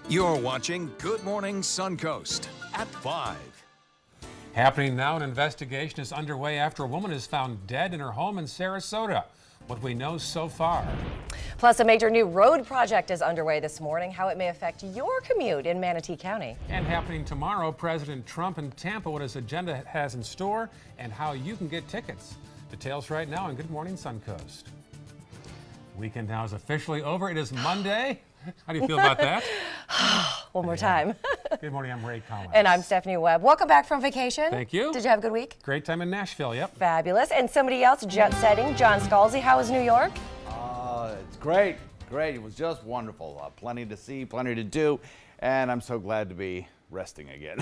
You're watching Good Morning Suncoast at 5. Happening now, an investigation is underway after a woman is found dead in her home in Sarasota. What we know so far. Plus, a major new road project is underway this morning, how it may affect your commute in Manatee County. And happening tomorrow, President Trump in Tampa, what his agenda has in store and how you can get tickets. Details right now on Good Morning Suncoast. Weekend now is officially over. It is Monday. How do you feel about that? One more time. Good morning, I'm Ray Collins. And I'm Stephanie Webb. Welcome back from vacation. Thank you. Did you have a good week? Great time in Nashville, yep. Fabulous. And somebody else jet setting, John Scalzi. How was New York? It's great. It was just wonderful. Plenty to see, plenty to do, and I'm so glad to be resting again.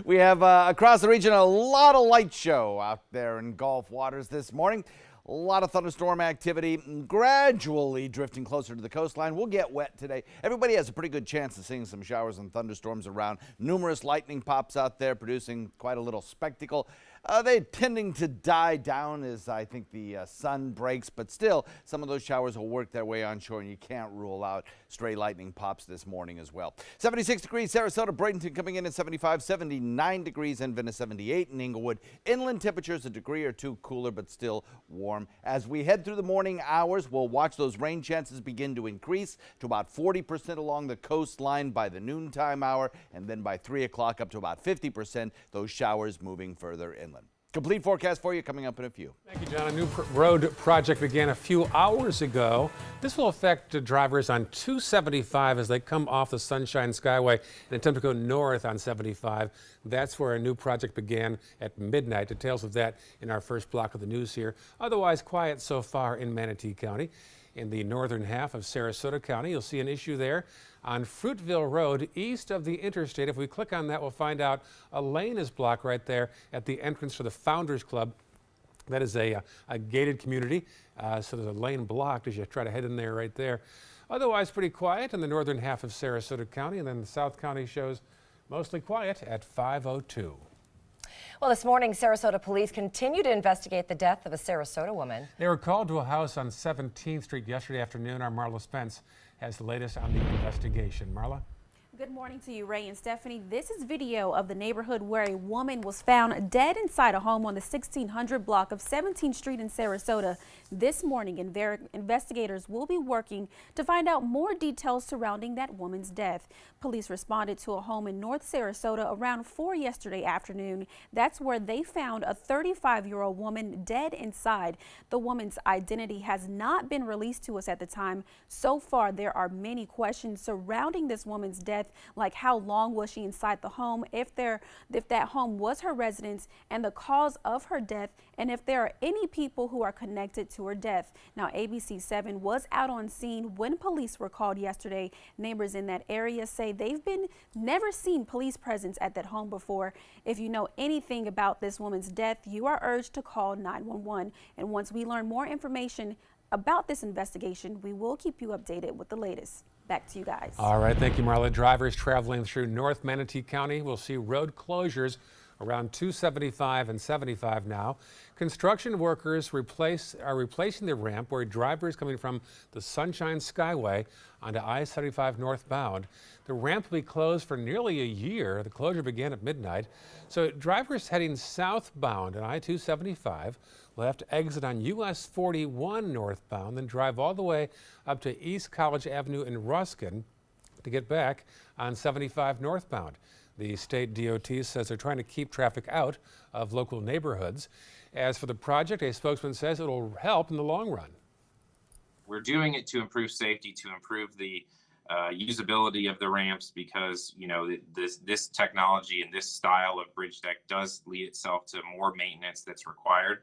We have across the region a lot of light show out there in Gulf waters this morning. A lot of thunderstorm activity, gradually drifting closer to the coastline. We'll get wet today. Everybody has a pretty good chance of seeing some showers and thunderstorms around. Numerous lightning pops out there, producing quite a little spectacle. They're tending to die down as I think the sun breaks, but still, some of those showers will work their way onshore, and you can't rule out stray lightning pops this morning as well. 76 degrees, Sarasota, Bradenton coming in at 75, 79 degrees in Venice, 78 in Inglewood. Inland temperatures a degree or two cooler, but still warm. As we head through the morning hours, we'll watch those rain chances begin to increase to about 40% along the coastline by the noontime hour, and then by 3 o'clock up to about 50%, those showers moving further inland. Complete forecast for you coming up in a few. Thank you, John. A new road project began a few hours ago. This will affect drivers on 275 as they come off the Sunshine Skyway and attempt to go north on 75. That's where a new project began at midnight. Details of that in our first block of the news here. Otherwise quiet so far in Manatee County. In the northern half of Sarasota County, you'll see an issue there on Fruitville Road east of the interstate. If we click on that, we'll find out a lane is blocked right there at the entrance to the Founders Club. That is a gated community, so there's a lane blocked as you try to head in there right there. Otherwise pretty quiet in the northern half of Sarasota County, and then the South County shows mostly quiet at 5:02. Well, this morning, Sarasota police continue to investigate the death of a Sarasota woman. They were called to a house on 17th Street yesterday afternoon. Our Marla Spence has the latest on the investigation. Marla? Good morning to you, Ray and Stephanie. This is video of the neighborhood where a woman was found dead inside a home on the 1600 block of 17th Street in Sarasota. This morning, investigators will be working to find out more details surrounding that woman's death. Police responded to a home in North Sarasota around 4 yesterday afternoon. That's where they found a 35-year-old woman dead inside. The woman's identity has not been released to us at the time. So far, there are many questions surrounding this woman's death, like how long was she inside the home, if that home was her residence, and the cause of her death, and if there are any people who are connected to her death. Now, ABC 7 was out on scene when police were called yesterday. Neighbors in that area say they've never seen police presence at that home before. If you know anything about this woman's death, you are urged to call 911. And once we learn more information about this investigation, we will keep you updated with the latest. Back to you guys. All right, thank you, Marla. Drivers traveling through North Manatee County will see road closures around 275 and 75 now. Construction workers are replacing the ramp where drivers coming from the Sunshine Skyway onto I-75 northbound. The ramp will be closed for nearly a year. The closure began at midnight. So drivers heading southbound on I-275 will have to exit on US 41 northbound, then drive all the way up to East College Avenue in Ruskin to get back on 75 northbound. The state DOT says they're trying to keep traffic out of local neighborhoods. As for the project, a spokesman says it will help in the long run. We're doing it to improve safety, to improve the usability of the ramps, because this technology and this style of bridge deck does lead itself to more maintenance that's required.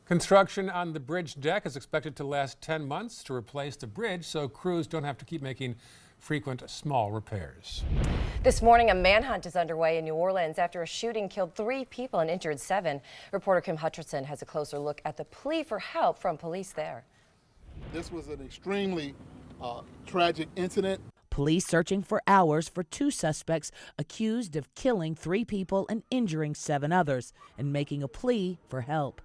Construction on the bridge deck is expected to last 10 months to replace the bridge, so crews don't have to keep making frequent small repairs. This morning, a manhunt is underway in New Orleans after a shooting killed 3 people and injured 7. Reporter Kim Hutcherson has a closer look at the plea for help from police there. This was an extremely tragic incident. Police searching for hours for 2 suspects accused of killing 3 people and injuring 7 others and making a plea for help.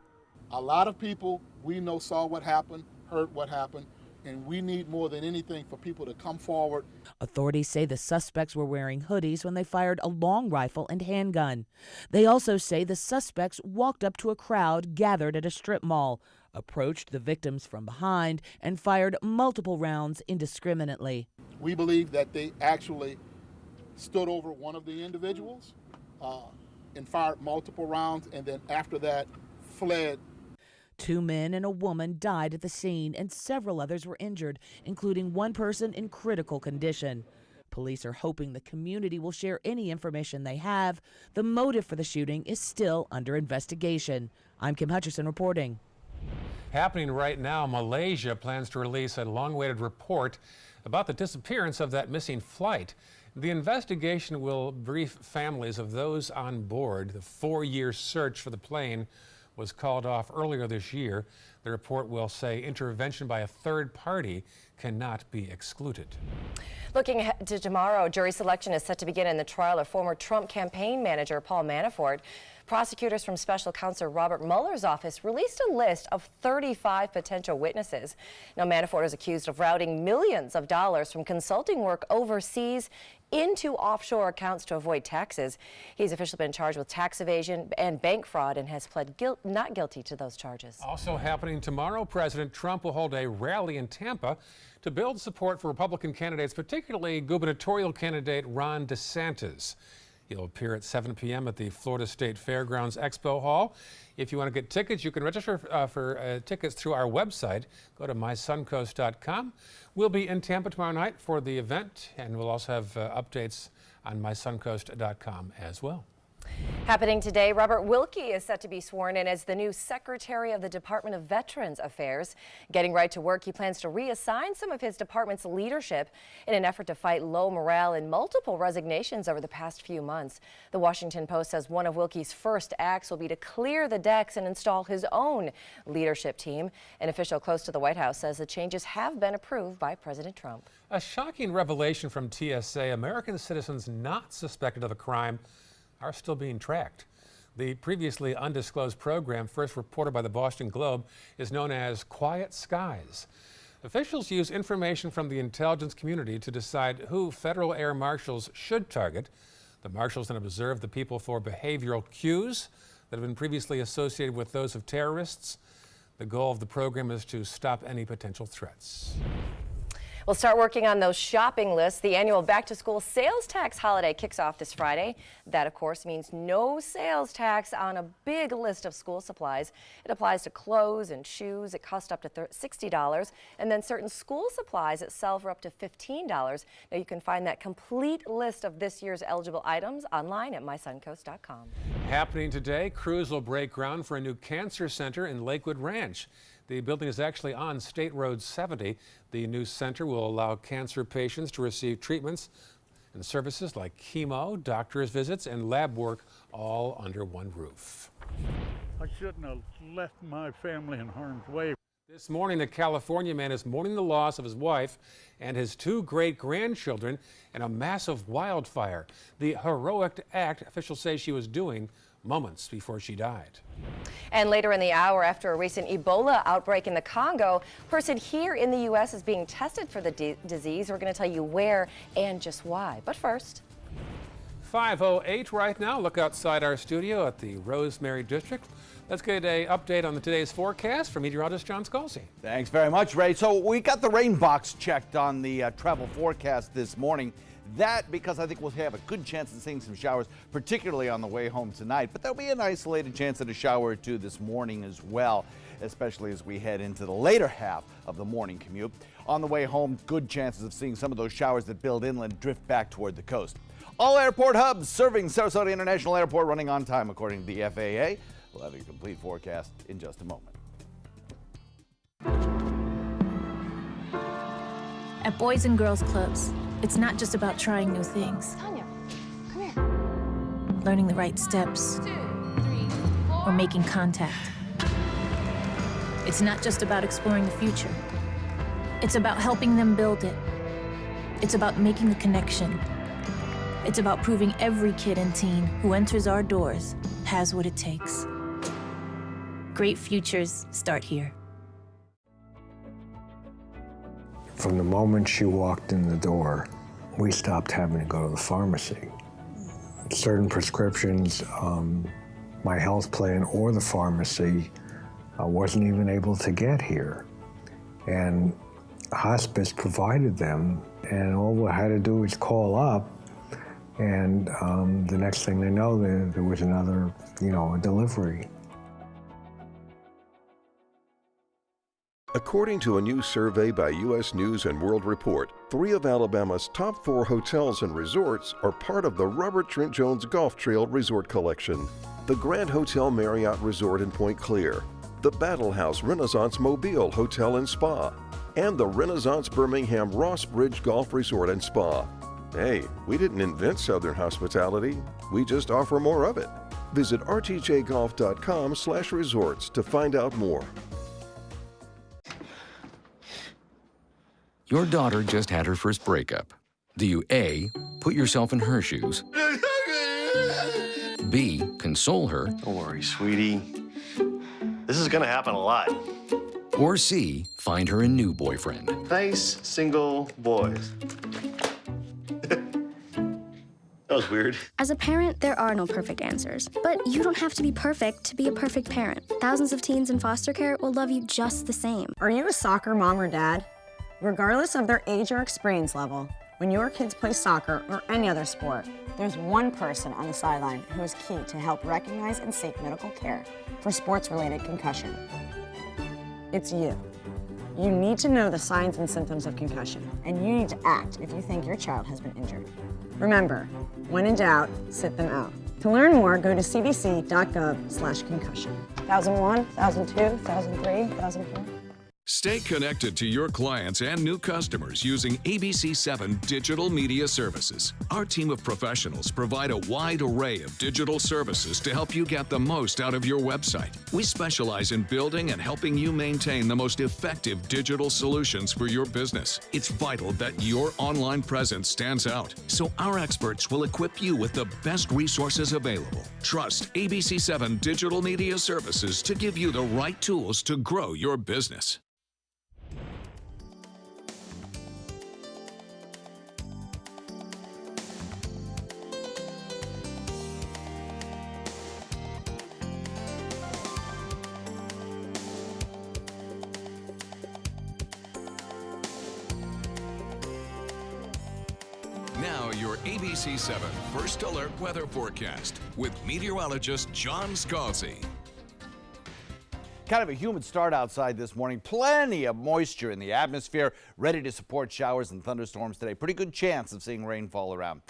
A lot of people we know saw what happened, heard what happened, and we need more than anything for people to come forward. Authorities say the suspects were wearing hoodies when they fired a long rifle and handgun. They also say the suspects walked up to a crowd gathered at a strip mall, approached the victims from behind, and fired multiple rounds indiscriminately. We believe that they actually stood over one of the individuals and fired multiple rounds, and then after that fled. 2 men and a woman died at the scene, and several others were injured, including one person in critical condition. Police are hoping the community will share any information they have. The motive for the shooting is still under investigation. I'm Kim Hutcherson reporting. Happening right now, Malaysia plans to release a long-awaited report about the disappearance of that missing flight. The investigation will brief families of those on board. The 4-year search for the plane was called off earlier this year. The report will say intervention by a third party cannot be excluded. Looking ahead to tomorrow, jury selection is set to begin in the trial of former Trump campaign manager Paul Manafort. Prosecutors from Special Counsel Robert Mueller's office released a list of 35 potential witnesses. Now, Manafort is accused of routing millions of dollars from consulting work overseas into offshore accounts to avoid taxes. He's officially been charged with tax evasion and bank fraud and has pled not guilty to those charges. Also happening tomorrow, President Trump will hold a rally in Tampa to build support for Republican candidates, particularly gubernatorial candidate Ron DeSantis. He'll appear at 7 p.m. at the Florida State Fairgrounds Expo Hall. If you want to get tickets, you can register for tickets through our website. Go to mysuncoast.com. We'll be in Tampa tomorrow night for the event, and we'll also have updates on mysuncoast.com as well. Happening today, Robert Wilkie is set to be sworn in as the new Secretary of the Department of Veterans Affairs. Getting right to work, he plans to reassign some of his department's leadership in an effort to fight low morale and multiple resignations over the past few months. The Washington Post says one of Wilkie's first acts will be to clear the decks and install his own leadership team. An official close to the White House says the changes have been approved by President Trump. A shocking revelation from TSA. American citizens not suspected of a crime are still being tracked. The previously undisclosed program, first reported by the Boston Globe, is known as Quiet Skies. Officials use information from the intelligence community to decide who federal air marshals should target. The marshals then observe the people for behavioral cues that have been previously associated with those of terrorists. The goal of the program is to stop any potential threats. We'll start working on those shopping lists. The annual back-to-school sales tax holiday kicks off this Friday. That, of course, means no sales tax on a big list of school supplies. It applies to clothes and shoes. It costs up to $60, and then certain school supplies that sell for up to $15. Now, you can find that complete list of this year's eligible items online at mysuncoast.com. Happening today, crews will break ground for a new cancer center in Lakewood Ranch. The building is actually on State Road 70. The new center will allow cancer patients to receive treatments and services like chemo, doctor's visits, and lab work all under one roof. I shouldn't have left my family in harm's way. This morning, a California man is mourning the loss of his wife and his 2 great-grandchildren in a massive wildfire. The heroic act officials say she was doing moments before she died. And later in the hour, after a recent Ebola outbreak in the Congo, a person here in the U.S. is being tested for the disease. We're going to tell you where and just why. But first, 5:08 right now. Look outside our studio at the Rosemary District. Let's get an update on today's forecast from meteorologist John Scalzi. Thanks very much, Ray. So we got the rain box checked on the travel forecast this morning. That because I think we'll have a good chance of seeing some showers, particularly on the way home tonight. But there'll be an isolated chance at a shower or two this morning as well, especially as we head into the later half of the morning commute. On the way home, good chances of seeing some of those showers that build inland drift back toward the coast. All airport hubs serving Sarasota International Airport running on time, according to the FAA. We'll have your complete forecast in just a moment. At Boys and Girls Clubs, it's not just about trying new things. Tanya, come here. Learning the right steps. 2, 3, 4. Or making contact. It's not just about exploring the future. It's about helping them build it. It's about making the connection. It's about proving every kid and teen who enters our doors has what it takes. Great futures start here. From the moment she walked in the door, we stopped having to go to the pharmacy. Certain prescriptions, my health plan or the pharmacy wasn't even able to get here. And hospice provided them, and all we had to do was call up, and the next thing they know, there was another, a delivery. According to a new survey by U.S. News & World Report, 3 of Alabama's top 4 hotels and resorts are part of the Robert Trent Jones Golf Trail Resort Collection. The Grand Hotel Marriott Resort in Point Clear, the Battle House Renaissance Mobile Hotel and Spa, and the Renaissance Birmingham Ross Bridge Golf Resort and Spa. Hey, we didn't invent Southern hospitality, we just offer more of it. Visit rtjgolf.com/resorts to find out more. Your daughter just had her first breakup. Do you A, put yourself in her shoes, B, console her, don't worry, sweetie. This is gonna happen a lot. or C, find her a new boyfriend? Nice, single boys. That was weird. As a parent, there are no perfect answers. But you don't have to be perfect to be a perfect parent. Thousands of teens in foster care will love you just the same. Are you a soccer mom or dad? Regardless of their age or experience level, when your kids play soccer or any other sport, there's one person on the sideline who is key to help recognize and seek medical care for sports-related concussion. It's you. You need to know the signs and symptoms of concussion, and you need to act if you think your child has been injured. Remember, when in doubt, sit them out. To learn more, go to cdc.gov/concussion. 1001, 1002, 1003, 1004. Stay connected to your clients and new customers using ABC7 Digital Media Services. Our team of professionals provide a wide array of digital services to help you get the most out of your website. We specialize in building and helping you maintain the most effective digital solutions for your business. It's vital that your online presence stands out, so our experts will equip you with the best resources available. Trust ABC7 Digital Media Services to give you the right tools to grow your business. Now, your ABC7 First Alert Weather Forecast with meteorologist John Scalzi. Kind of a humid start outside this morning. Plenty of moisture in the atmosphere, ready to support showers and thunderstorms today. Pretty good chance of seeing rainfall around.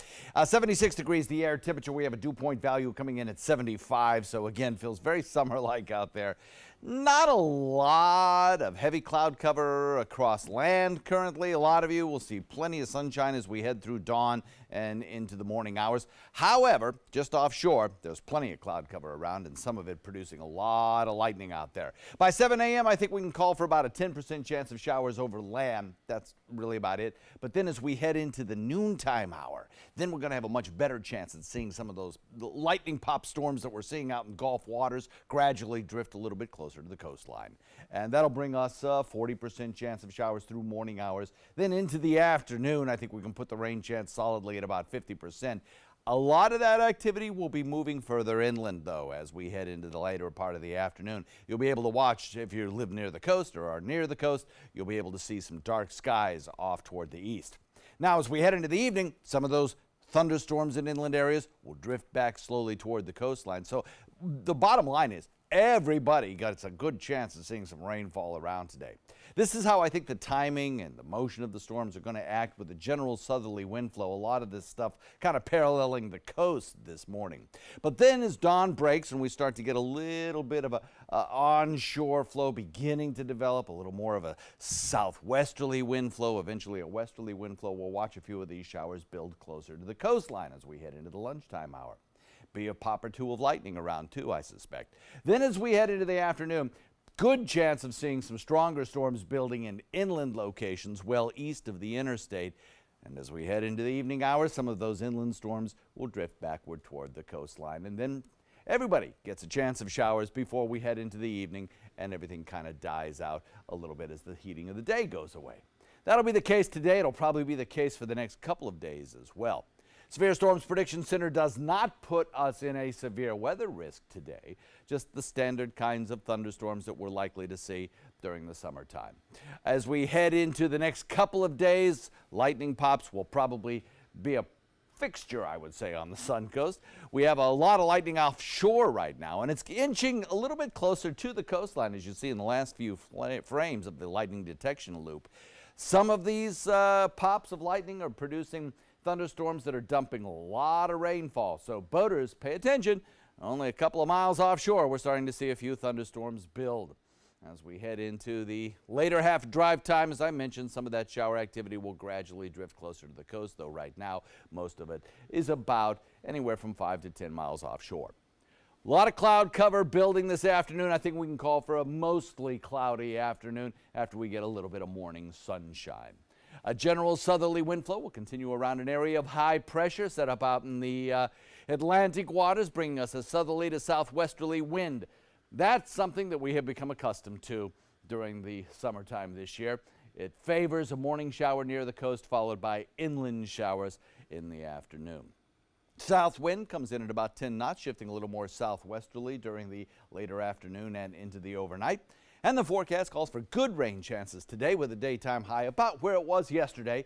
76 degrees the air temperature. We have a dew point value coming in at 75, so again, feels very summer-like out there. Not a lot of heavy cloud cover across land currently. A lot of you will see plenty of sunshine as we head through dawn and into the morning hours. However, just offshore, there's plenty of cloud cover around, and some of it producing a lot of lightning out there. By 7 a.m., I think we can call for about a 10% chance of showers over land. That's really about it. But then as we head into the noontime hour, then we're going to have a much better chance at seeing some of those lightning pop storms that we're seeing out in Gulf waters gradually drift a little bit closer to the coastline. And that'll bring us a 40% chance of showers through morning hours. Then into the afternoon, I think we can put the rain chance solidly at about 50%. A lot of that activity will be moving further inland, though, as we head into the later part of the afternoon. You'll be able to watch, if you live near the coast or are near the coast, you'll be able to see some dark skies off toward the east. Now, as we head into the evening, some of those thunderstorms in inland areas will drift back slowly toward the coastline. So the bottom line is, everybody gets a good chance of seeing some rainfall around today. This is how I think the timing and the motion of the storms are going to act with the general southerly wind flow. A lot of this stuff kind of paralleling the coast this morning. But then as dawn breaks and we start to get a little bit of a onshore flow beginning to develop, a little more of a southwesterly wind flow, eventually a westerly wind flow, we'll watch a few of these showers build closer to the coastline as we head into the lunchtime hour. Be a pop or two of lightning around too, I suspect. Then as we head into the afternoon, good chance of seeing some stronger storms building in inland locations well east of the interstate. And as we head into the evening hours, some of those inland storms will drift backward toward the coastline. And then everybody gets a chance of showers before we head into the evening, and everything kind of dies out a little bit as the heating of the day goes away. That'll be the case today. It'll probably be the case for the next couple of days as well. Severe Storms Prediction Center does not put us in a severe weather risk today, just the standard kinds of thunderstorms that we're likely to see during the summertime. As we head into the next couple of days, lightning pops will probably be a fixture, I would say, on the Suncoast. We have a lot of lightning offshore right now, and it's inching a little bit closer to the coastline, as you see in the last few frames of the lightning detection loop. Some of these pops of lightning are producing thunderstorms that are dumping a lot of rainfall, so boaters, pay attention. Only a couple of miles offshore, we're starting to see a few thunderstorms build. As we head into the later half drive time, as I mentioned, some of that shower activity will gradually drift closer to the coast, though right now most of it is about anywhere from 5 to 10 miles offshore. A lot of cloud cover building this afternoon. I think we can call for a mostly cloudy afternoon after we get a little bit of morning sunshine. A general southerly wind flow will continue around an area of high pressure set up out in the Atlantic waters, bringing us a southerly to southwesterly wind. That's something that we have become accustomed to during the summertime this year. It favors a morning shower near the coast, followed by inland showers in the afternoon. South wind comes in at about 10 knots, shifting a little more southwesterly during the later afternoon and into the overnight. And the forecast calls for good rain chances today, with a daytime high about where it was yesterday.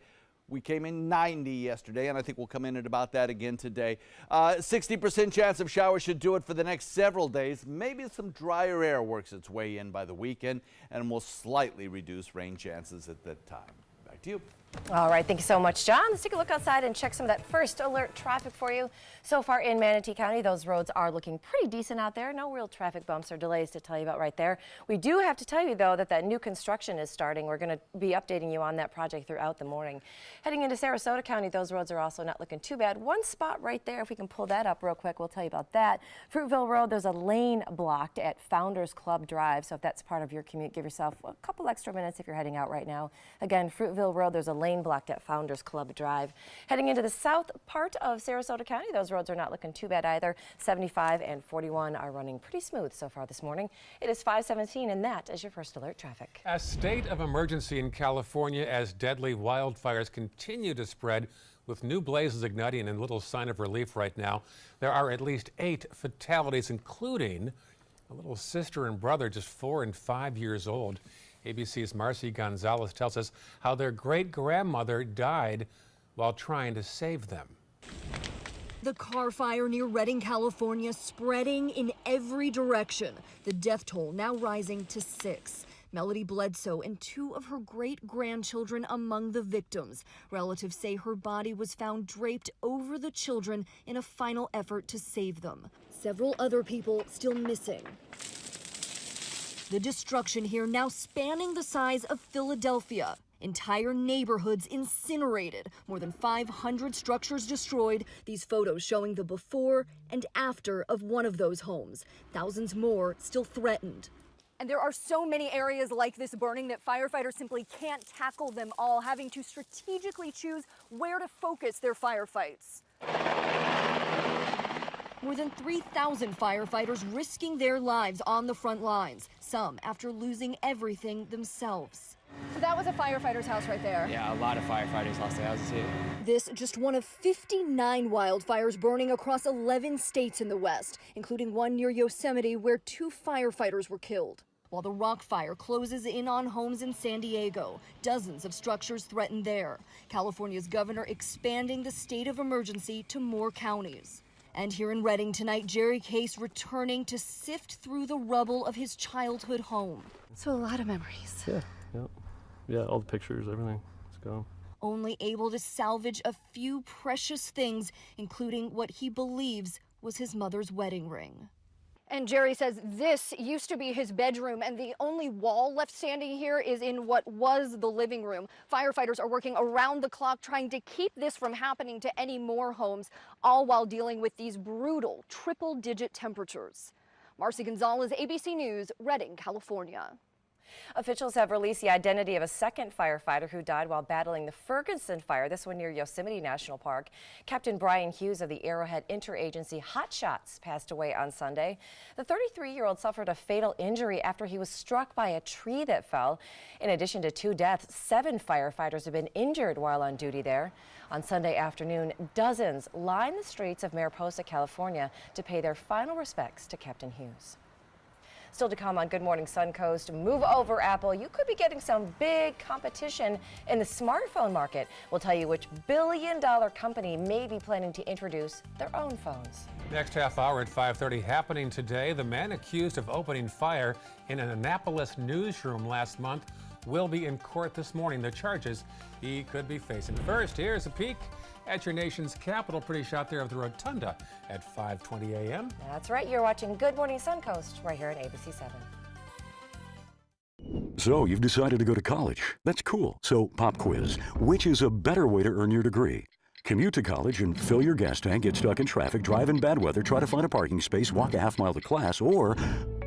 We came in 90 yesterday, and I think we'll come in at about that again today. 60% chance of showers should do it for the next several days. Maybe some drier air works its way in by the weekend and will slightly reduce rain chances at that time. Back to you. All right, thank you so much, John. Let's take a look outside and check some of that first alert traffic for you. So far in Manatee County, those roads are looking pretty decent out there. No real traffic bumps or delays to tell you about right there. We do have to tell you, though, that new construction is starting. We're going to be updating you on that project throughout the morning. Heading into Sarasota County, those roads are also not looking too bad. One spot right there, if we can pull that up real quick, we'll tell you about that. Fruitville Road, there's a lane blocked at Founders Club Drive. So if that's part of your commute, give yourself a couple extra minutes if you're heading out right now. Again, Fruitville Road, there's a lane blocked at Founders Club Drive. Heading into the south part of Sarasota County, those roads are not looking too bad either. 75 and 41 are running pretty smooth so far this morning. It is 5:17, and that is your first alert traffic. A state of emergency in California as deadly wildfires continue to spread, with new blazes igniting and little sign of relief right now. There are at least 8 fatalities, including a little sister and brother just 4 and 5 years old. ABC's Marcy Gonzalez tells us how their great-grandmother died while trying to save them. The car fire near Redding, California, spreading in every direction. The death toll now rising to 6. Melody Bledsoe and 2 of her great-grandchildren among the victims. Relatives say her body was found draped over the children in a final effort to save them. Several other people still missing. The destruction here now spanning the size of Philadelphia. Entire neighborhoods incinerated, more than 500 structures destroyed. These photos showing the before and after of one of those homes. Thousands more still threatened. And there are so many areas like this burning that firefighters simply can't tackle them all, having to strategically choose where to focus their firefights. More than 3,000 firefighters risking their lives on the front lines, some after losing everything themselves. So that was a firefighter's house right there. Yeah, a lot of firefighters lost their houses here. This just one of 59 wildfires burning across 11 states in the West, including one near Yosemite where 2 firefighters were killed. While the rock fire closes in on homes in San Diego, dozens of structures threatened there. California's governor expanding the state of emergency to more counties. And here in Redding tonight, Jerry Case returning to sift through the rubble of his childhood home. So a lot of memories. Yeah, all the pictures, everything. Let's go. Only able to salvage a few precious things, including what he believes was his mother's wedding ring. And Jerry says this used to be his bedroom, and the only wall left standing here is in what was the living room. Firefighters are working around the clock trying to keep this from happening to any more homes, all while dealing with these brutal triple-digit temperatures. Marcy Gonzalez, ABC News, Redding, California. Officials have released the identity of a second firefighter who died while battling the Ferguson fire, this one near Yosemite National Park. Captain Brian Hughes of the Arrowhead Interagency Hot Shots passed away on Sunday. The 33-year-old suffered a fatal injury after he was struck by a tree that fell. In addition to 2 deaths, 7 firefighters have been injured while on duty there. On Sunday afternoon, dozens lined the streets of Mariposa, California to pay their final respects to Captain Hughes. Still to come on Good Morning Suncoast, move over Apple. You could be getting some big competition in the smartphone market. We'll tell you which billion-dollar company may be planning to introduce their own phones. Next half hour at 5:30 happening today. The man accused of opening fire in an Annapolis newsroom last month will be in court this morning. The charges he could be facing. First, here's a peek at your nation's capital. Pretty shot there of the Rotunda at 5:20 a.m. That's right. You're watching Good Morning Suncoast right here on ABC 7. So you've decided to go to college. That's cool. So pop quiz. Which is a better way to earn your degree? Commute to college and fill your gas tank, get stuck in traffic, drive in bad weather, try to find a parking space, walk a half-mile to class, or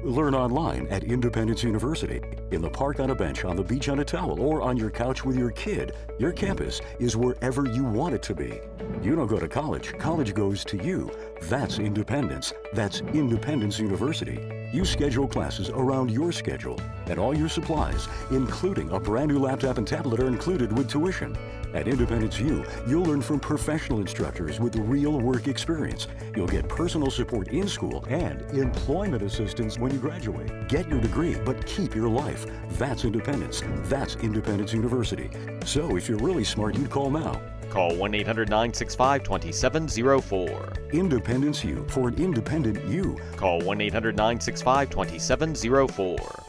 learn online at Independence University. In the park on a bench, on the beach on a towel, or on your couch with your kid, your campus is wherever you want it to be. You don't go to college. College goes to you. That's independence. That's Independence University. You schedule classes around your schedule, and all your supplies, including a brand new laptop and tablet, are included with tuition. At Independence U, you'll learn from professional instructors with real work experience. You'll get personal support in school and employment assistance when you graduate. Get your degree, but keep your life. That's independence. That's Independence University. So if you're really smart, you'd call now. Call 1-800-965-2704. Independence U, for an independent you. Call 1-800-965-2704.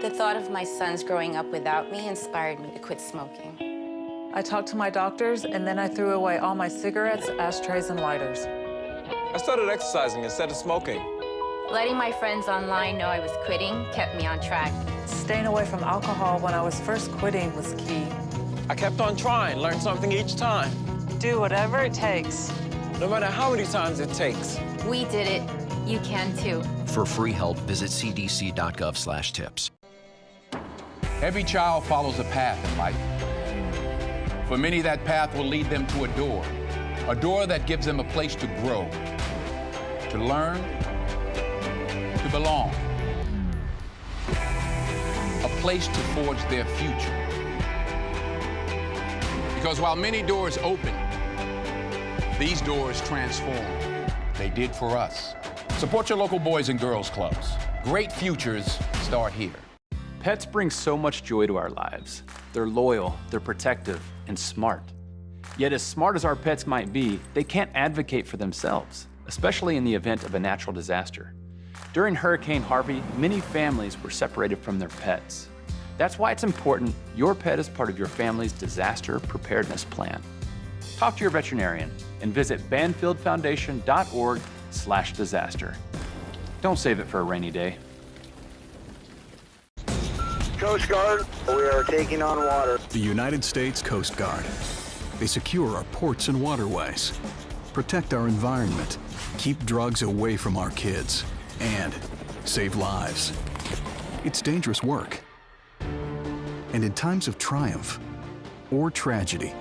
The thought of my sons growing up without me inspired me to quit smoking. I talked to my doctors, and then I threw away all my cigarettes, ashtrays, and lighters. I started exercising instead of smoking. Letting my friends online know I was quitting kept me on track. Staying away from alcohol when I was first quitting was key. I kept on trying, learned something each time. Do whatever it takes. No matter how many times it takes. We did it. You can too. For free help, visit cdc.gov/tips. Every child follows a path in life. For many, that path will lead them to a door that gives them a place to grow, to learn, to belong, a place to forge their future. Because while many doors open, these doors transform. They did for us. Support your local Boys and Girls Clubs. Great futures start here. Pets bring so much joy to our lives. They're loyal, they're protective, and smart. Yet as smart as our pets might be, they can't advocate for themselves, especially in the event of a natural disaster. During Hurricane Harvey, many families were separated from their pets. That's why it's important your pet is part of your family's disaster preparedness plan. Talk to your veterinarian and visit banfieldfoundation.org/disaster. Don't save it for a rainy day. Coast Guard, we are taking on water. The United States Coast Guard. They secure our ports and waterways, protect our environment, keep drugs away from our kids, and save lives. It's dangerous work. And in times of triumph or tragedy,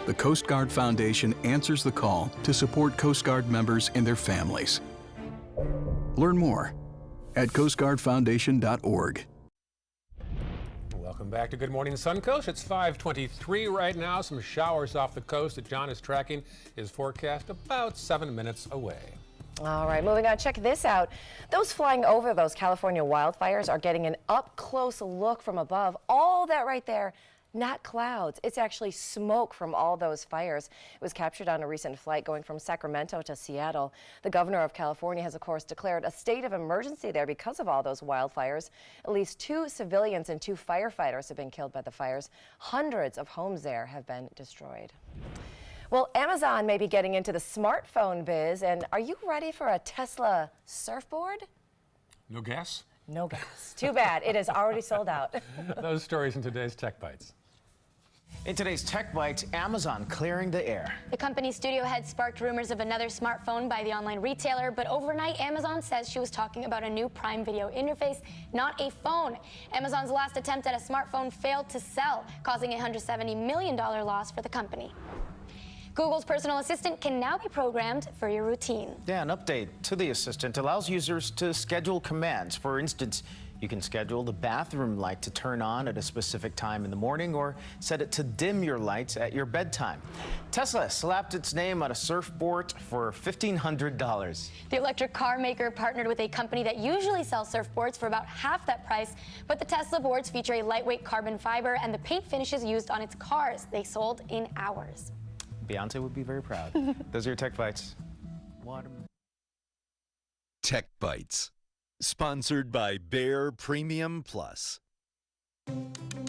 the Coast Guard Foundation answers the call to support Coast Guard members and their families. Learn more at coastguardfoundation.org. Welcome back to Good Morning Suncoast. It's 5:23 right now. Some showers off the coast that John is tracking. His forecast about 7 minutes away. All right, moving on. Check this out. Those flying over those California wildfires are getting an up-close look from above. All that right there, not clouds. It's actually smoke from all those fires. It was captured on a recent flight going from Sacramento to Seattle. The governor of California has, of course, declared a state of emergency there because of all those wildfires. At least 2 civilians and 2 firefighters have been killed by the fires. Hundreds of homes there have been destroyed. Well, Amazon may be getting into the smartphone biz, and are you ready for a Tesla surfboard? No gas? No gas. Too bad. It is already sold out. Those stories in today's Tech Bites. In today's Tech Bites, Amazon clearing the air. The company's studio head sparked rumors of another smartphone by the online retailer, but overnight, Amazon says she was talking about a new Prime Video interface, not a phone. Amazon's last attempt at a smartphone failed to sell, causing a $170 million loss for the company. Google's personal assistant can now be programmed for your routine. Yeah, an update to the assistant allows users to schedule commands. For instance, you can schedule the bathroom light to turn on at a specific time in the morning or set it to dim your lights at your bedtime. Tesla slapped its name on a surfboard for $1,500. The electric car maker partnered with a company that usually sells surfboards for about half that price, but the Tesla boards feature a lightweight carbon fiber and the paint finishes used on its cars. They sold in hours. Beyonce would be very proud. Those are your Tech Bites. Tech Bites. Sponsored by Bear Premium Plus.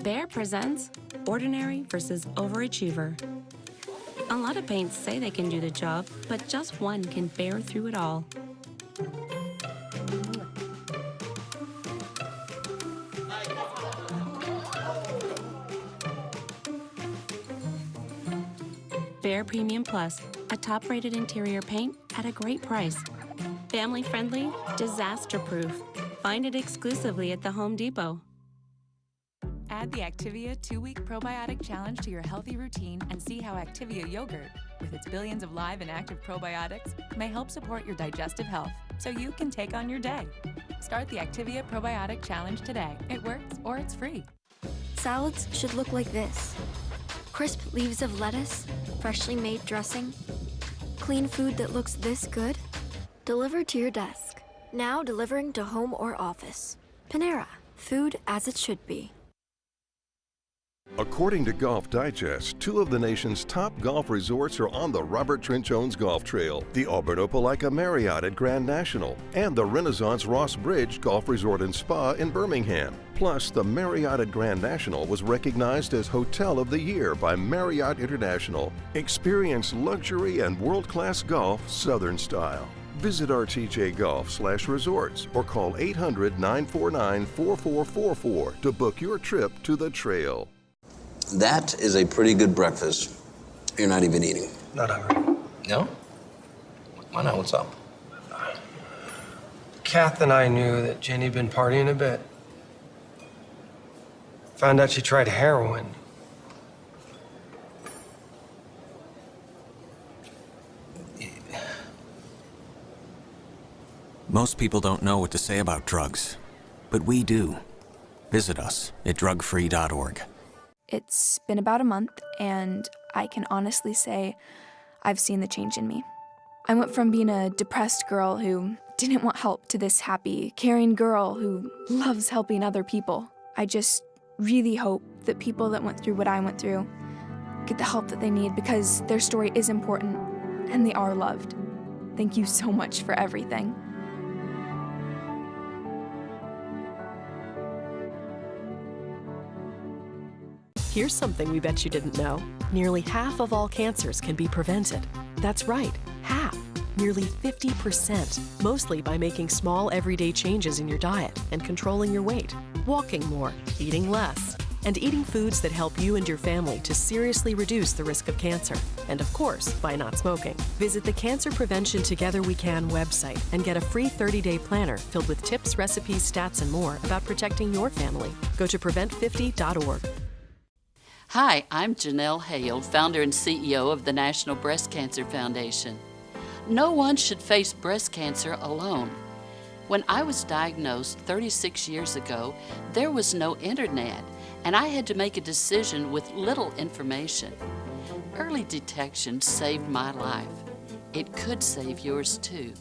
Bear presents Ordinary versus Overachiever. A lot of paints say they can do the job, but just one can bear through it all. Bear Premium Plus, a top-rated interior paint at a great price. Family-friendly, disaster-proof. Find it exclusively at the Home Depot. Add the Activia 2-week probiotic challenge to your healthy routine and see how Activia yogurt, with its billions of live and active probiotics, may help support your digestive health so you can take on your day. Start the Activia probiotic challenge today. It works or it's free. Salads should look like this. Crisp leaves of lettuce, freshly made dressing. Clean food that looks this good. Delivered to your desk. Now delivering to home or office. Panera, food as it should be. According to Golf Digest, 2 of the nation's top golf resorts are on the Robert Trent Jones Golf Trail, the Auburn Opelika Marriott at Grand National, and the Renaissance Ross Bridge Golf Resort and Spa in Birmingham. Plus, the Marriott at Grand National was recognized as Hotel of the Year by Marriott International. Experience luxury and world-class golf Southern style. Visit rtjgolf/resorts or call 800-949-4444 to book your trip to the trail. That is a pretty good breakfast. You're not even eating. Not hungry. No? Why not? What's up? Kath and I knew that Jenny'd been partying a bit. Found out she tried heroin. Most people don't know what to say about drugs, but we do. Visit us at drugfree.org. It's been about a month, and I can honestly say I've seen the change in me. I went from being a depressed girl who didn't want help to this happy, caring girl who loves helping other people. I just really hope that people that went through what I went through get the help that they need because their story is important and they are loved. Thank you so much for everything. Here's something we bet you didn't know. Nearly half of all cancers can be prevented. That's right, half. Nearly 50%, mostly by making small everyday changes in your diet and controlling your weight, walking more, eating less, and eating foods that help you and your family to seriously reduce the risk of cancer. And of course, by not smoking. Visit the Cancer Prevention Together We Can website and get a free 30-day planner filled with tips, recipes, stats, and more about protecting your family. Go to prevent50.org. Hi, I'm Janelle Hale, founder and CEO of the National Breast Cancer Foundation. No one should face breast cancer alone. When I was diagnosed 36 years ago, there was no internet, and I had to make a decision with little information. Early detection saved my life. It could save yours too.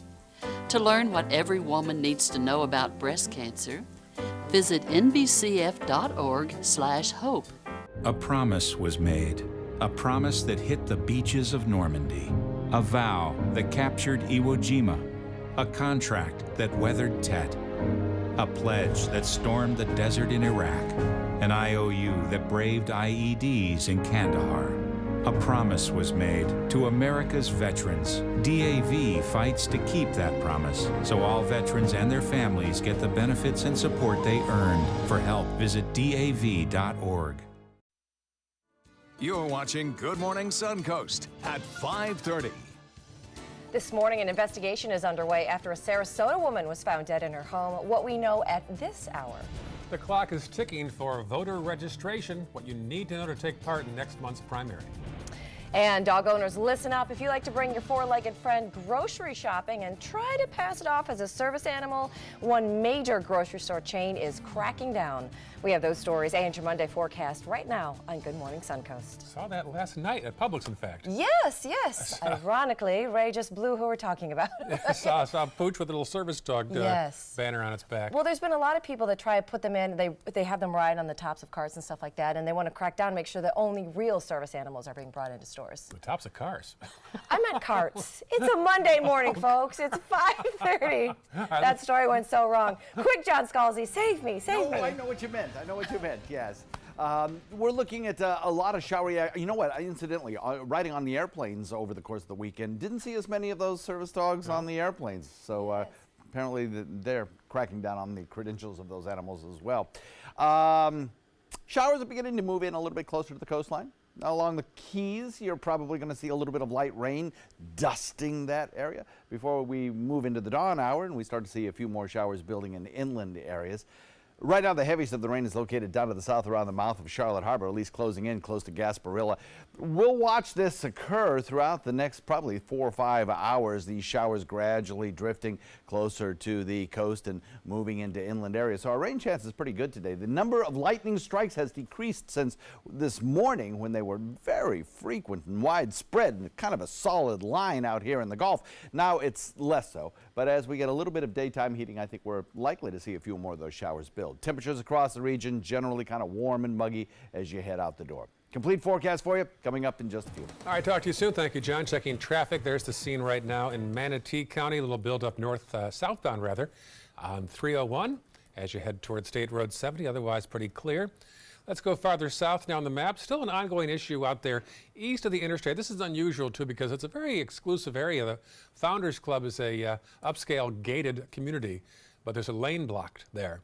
To learn what every woman needs to know about breast cancer, visit nbcf.org/hope. A promise was made, a promise that hit the beaches of Normandy, a vow that captured Iwo Jima, a contract that weathered Tet, a pledge that stormed the desert in Iraq, an IOU that braved IEDs in Kandahar. A promise was made to America's veterans. DAV fights to keep that promise, so all veterans and their families get the benefits and support they earned. For help, visit DAV.org. You're watching Good Morning Suncoast at 5:30. This morning, an investigation is underway after a Sarasota woman was found dead in her home. What we know at this hour. The clock is ticking for voter registration, what you need to know to take part in next month's primary. And dog owners, listen up. If you like to bring your four-legged friend grocery shopping and try to pass it off as a service animal, one major grocery store chain is cracking down. We have those stories and your Monday forecast right now on Good Morning Suncoast. Saw that last night at Publix, in fact. Yes, yes. Ironically, Ray just blew who we're talking about. saw Pooch with a little service dog banner on its back. Well, there's been a lot of people that try to put them in. They have them ride on the tops of cars and stuff like that, and they want to crack down and make sure that only real service animals are being brought into stores. The tops of cars. I meant carts. It's a Monday morning, folks. It's 5:30. That story went so wrong. Quick, John Scalzi, save me, save me. I know what you meant. I know what you meant, yes. We're looking at a lot of showery. You know what? Incidentally, riding on the airplanes over the course of the weekend, didn't see as many of those service dogs on the airplanes. So apparently they're cracking down on the credentials of those animals as well. Showers are beginning to move in a little bit closer to the coastline. Along the Keys, you're probably going to see a little bit of light rain dusting that area before we move into the dawn hour and we start to see a few more showers building in inland areas. Right now, the heaviest of the rain is located down to the south around the mouth of Charlotte Harbor, at least closing in close to Gasparilla. We'll watch this occur throughout the next probably 4 or 5 hours, these showers gradually drifting closer to the coast and moving into inland areas. So our rain chance is pretty good today. The number of lightning strikes has decreased since this morning when they were very frequent and widespread and kind of a solid line out here in the Gulf. Now it's less so, but as we get a little bit of daytime heating, I think we're likely to see a few more of those showers build. Temperatures across the region generally kind of warm and muggy as you head out the door. Complete forecast for you coming up in just a few. All right, talk to you soon. Thank you, John. Checking traffic. There's the scene right now in Manatee County. A little build up southbound on 301 as you head toward State Road 70. Otherwise, pretty clear. Let's go farther south now on the map. Still an ongoing issue out there east of the interstate. This is unusual, too, because it's a very exclusive area. The Founders Club is a upscale gated community, but there's a lane blocked there.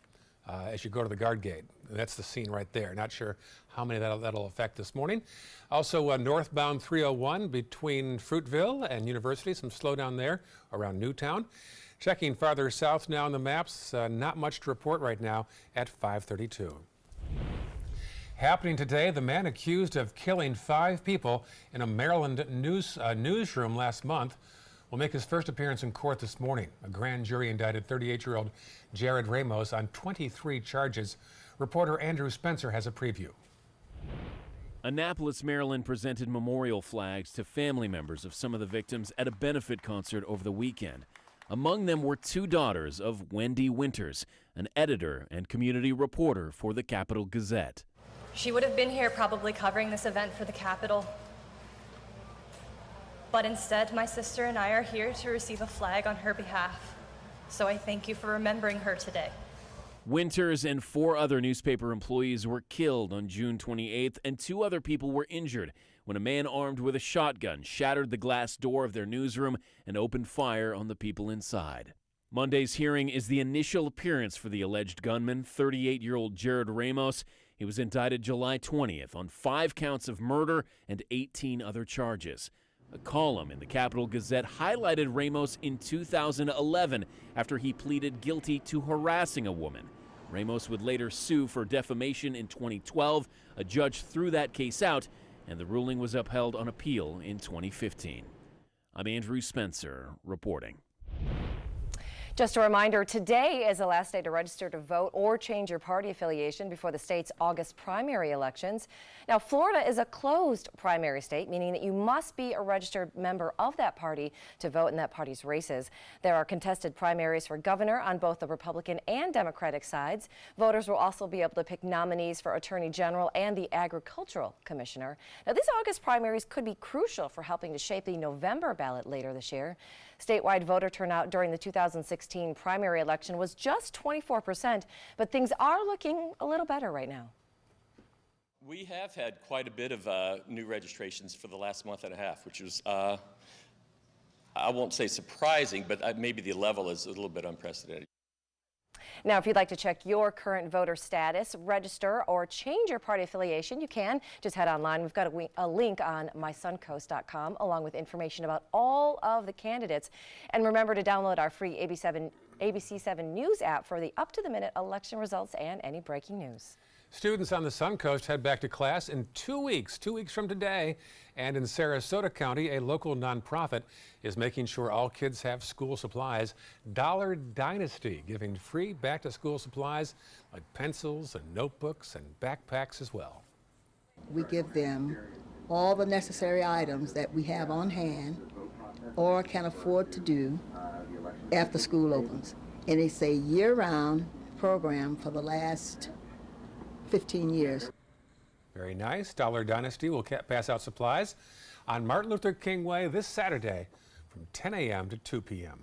As you go to the guard gate. That's the scene right there. Not sure how many that'll affect this morning. Also, northbound 301 between Fruitville and University. Some slowdown there around Newtown. Checking farther south now on the maps. Not much to report right now at 5:32. Happening today, the man accused of killing 5 people in a Maryland newsroom last month will make his first appearance in court this morning. A grand jury indicted 38-year-old Jared Ramos on 23 charges. Reporter Andrew Spencer has a preview. Annapolis, Maryland presented memorial flags to family members of some of the victims at a benefit concert over the weekend. Among them were 2 daughters of Wendy Winters, an editor and community reporter for the Capital Gazette. She would have been here probably covering this event for the Capitol. But instead, my sister and I are here to receive a flag on her behalf. So I thank you for remembering her today. Winters and 4 other newspaper employees were killed on June 28th, and 2 other people were injured when a man armed with a shotgun shattered the glass door of their newsroom and opened fire on the people inside. Monday's hearing is the initial appearance for the alleged gunman, 38-year-old Jared Ramos. He was indicted July 20th on 5 counts of murder and 18 other charges. A column in the Capital Gazette highlighted Ramos in 2011 after he pleaded guilty to harassing a woman. Ramos would later sue for defamation in 2012. A judge threw that case out, and the ruling was upheld on appeal in 2015. I'm Andrew Spencer reporting. Just a reminder, today is the last day to register to vote or change your party affiliation before the state's August primary elections. Now, Florida is a closed primary state, meaning that you must be a registered member of that party to vote in that party's races. There are contested primaries for governor on both the Republican and Democratic sides. Voters will also be able to pick nominees for Attorney General and the Agricultural Commissioner. Now, these August primaries could be crucial for helping to shape the November ballot later this year. Statewide voter turnout during the 2016 primary election was just 24%, but things are looking a little better right now. We have had quite a bit of new registrations for the last month and a half, which was, I won't say surprising, but maybe the level is a little bit unprecedented. Now, if you'd like to check your current voter status, register, or change your party affiliation, you can. Just head online. We've got a link on mysuncoast.com along with information about all of the candidates. And remember to download our free ABC7 News app for the up-to-the-minute election results and any breaking news. Students on the Suncoast head back to class in 2 weeks from today. And in Sarasota County, a local nonprofit is making sure all kids have school supplies. Dollar Dynasty giving free back-to-school supplies like pencils and notebooks and backpacks as well. We give them all the necessary items that we have on hand or can afford to do after school opens. And it's a year-round program for the last 15 years. Very nice. Dollar Dynasty will pass out supplies on Martin Luther King Way this Saturday from 10 a.m. to 2 p.m.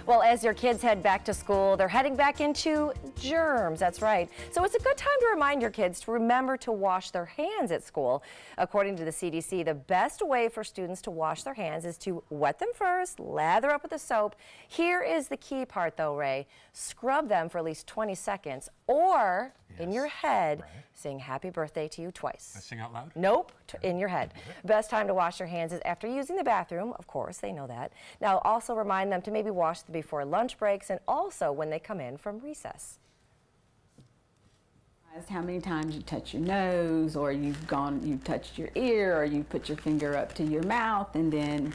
Well, as your kids head back to school, they're heading back into germs. That's right. So it's a good time to remind your kids to remember to wash their hands at school. According to the CDC, the best way for students to wash their hands is to wet them first, lather up with the soap. Here is the key part, though, Ray. Scrub them for at least 20 seconds or in your head, sing happy birthday to you twice. Sing out loud? Nope, in your head. Best time to wash your hands is after using the bathroom. Of course, they know that. Now, also remind them to maybe wash them before lunch breaks and also when they come in from recess. How many times you touch your nose, or you've touched your ear, or you put your finger up to your mouth and then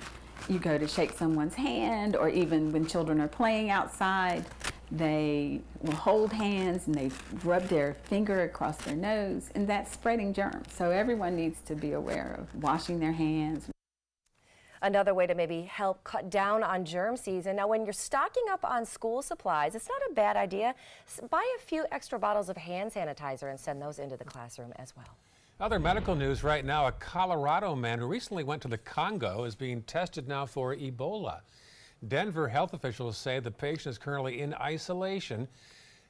you go to shake someone's hand, or even when children are playing outside, they will hold hands and they rub their finger across their nose, and that's spreading germs. So everyone needs to be aware of washing their hands. Another way to maybe help cut down on germ season. Now, when you're stocking up on school supplies, it's not a bad idea. Buy a few extra bottles of hand sanitizer and send those into the classroom as well. Other medical news right now, a Colorado man who recently went to the Congo is being tested now for Ebola. Denver health officials say the patient is currently in isolation.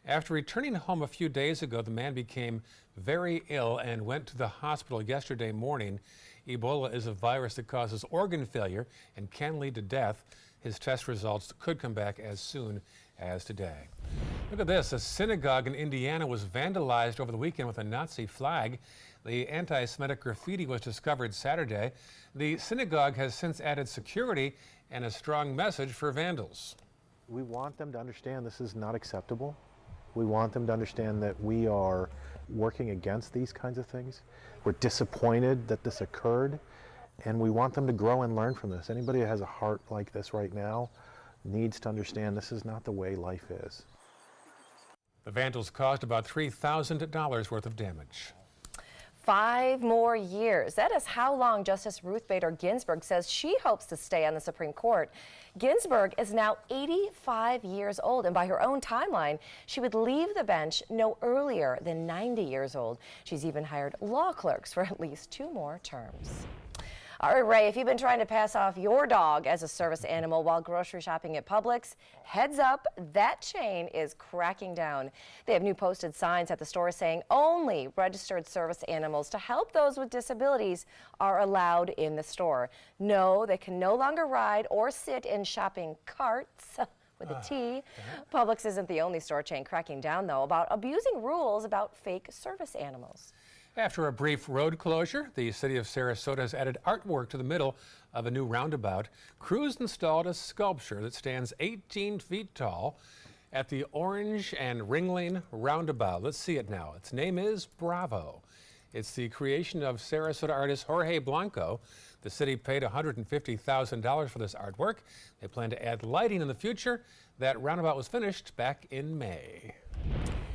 After returning home a few days ago, the man became very ill and went to the hospital yesterday morning. Ebola is a virus that causes organ failure and can lead to death. His test results could come back as soon as today. Look at this. A synagogue in Indiana was vandalized over the weekend with a Nazi flag. The anti-Semitic graffiti was discovered Saturday. The synagogue has since added security and a strong message for vandals. We want them to understand this is not acceptable. We want them to understand that we are working against these kinds of things. We're disappointed that this occurred, and we want them to grow and learn from this. Anybody who has a heart like this right now needs to understand this is not the way life is. The vandals caused about $3,000 worth of damage. 5 more years. That is how long Justice Ruth Bader Ginsburg says she hopes to stay on the Supreme Court. Ginsburg is now 85 years old, and by her own timeline, she would leave the bench no earlier than 90 years old. She's even hired law clerks for at least 2 more terms. All right, Ray, if you've been trying to pass off your dog as a service animal while grocery shopping at Publix, heads up, that chain is cracking down. They have new posted signs at the store saying only registered service animals to help those with disabilities are allowed in the store. No, they can no longer ride or sit in shopping carts. With a T. Publix isn't the only store chain cracking down, though, about abusing rules about fake service animals. After a brief road closure, the city of Sarasota has added artwork to the middle of a new roundabout. Crews installed a sculpture that stands 18 feet tall at the Orange and Ringling roundabout. Let's see it now. Its name is Bravo. It's the creation of Sarasota artist Jorge Blanco. The city paid $150,000 for this artwork. They plan to add lighting in the future. That roundabout was finished back in May.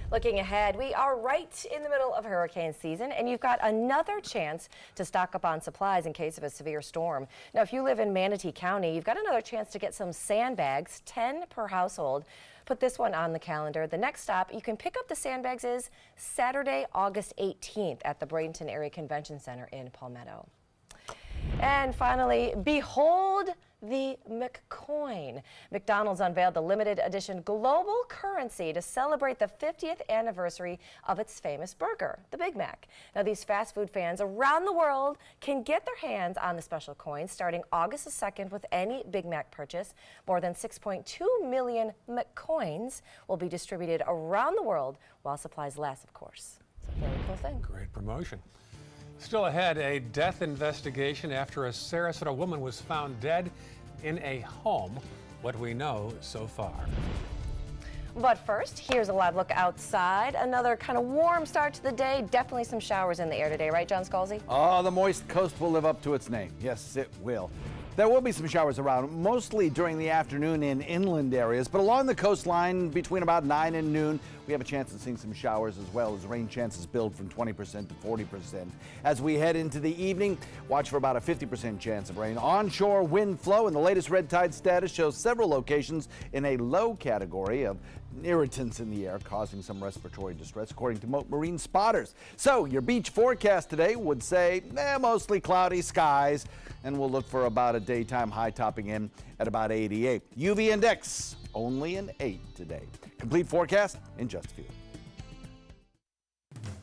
Looking ahead, we are right in the middle of hurricane season, and you've got another chance to stock up on supplies in case of a severe storm. Now, if you live in Manatee County, you've got another chance to get some sandbags, 10 per household. Put this one on the calendar. The next stop you can pick up the sandbags is Saturday, August 18th at the Bradenton Area Convention Center in Palmetto. And finally, behold the McCoin. McDonald's unveiled the limited edition global currency to celebrate the 50th anniversary of its famous burger, the Big Mac. Now, these fast food fans around the world can get their hands on the special coin starting August the 2nd with any Big Mac purchase. More than 6.2 million McCoins will be distributed around the world while supplies last, of course. It's a very cool thing. Great promotion. Still ahead, a death investigation after a Sarasota woman was found dead in a home. What do we know so far? But first, here's a live look outside. Another kind of warm start to the day. Definitely some showers in the air today, right, John Scalzi? Oh, the moist coast will live up to its name. Yes, it will. There will be some showers around, mostly during the afternoon in inland areas, but along the coastline between about 9 and noon, we have a chance of seeing some showers as well as rain chances build from 20% to 40%. As we head into the evening, watch for about a 50% chance of rain. Onshore wind flow and the latest red tide status shows several locations in a low category of irritants in the air causing some respiratory distress, according to marine spotters. So your beach forecast today would say mostly cloudy skies, and we'll look for about a daytime high topping in at about 88. UV index only an 8 today. Complete forecast in just a few.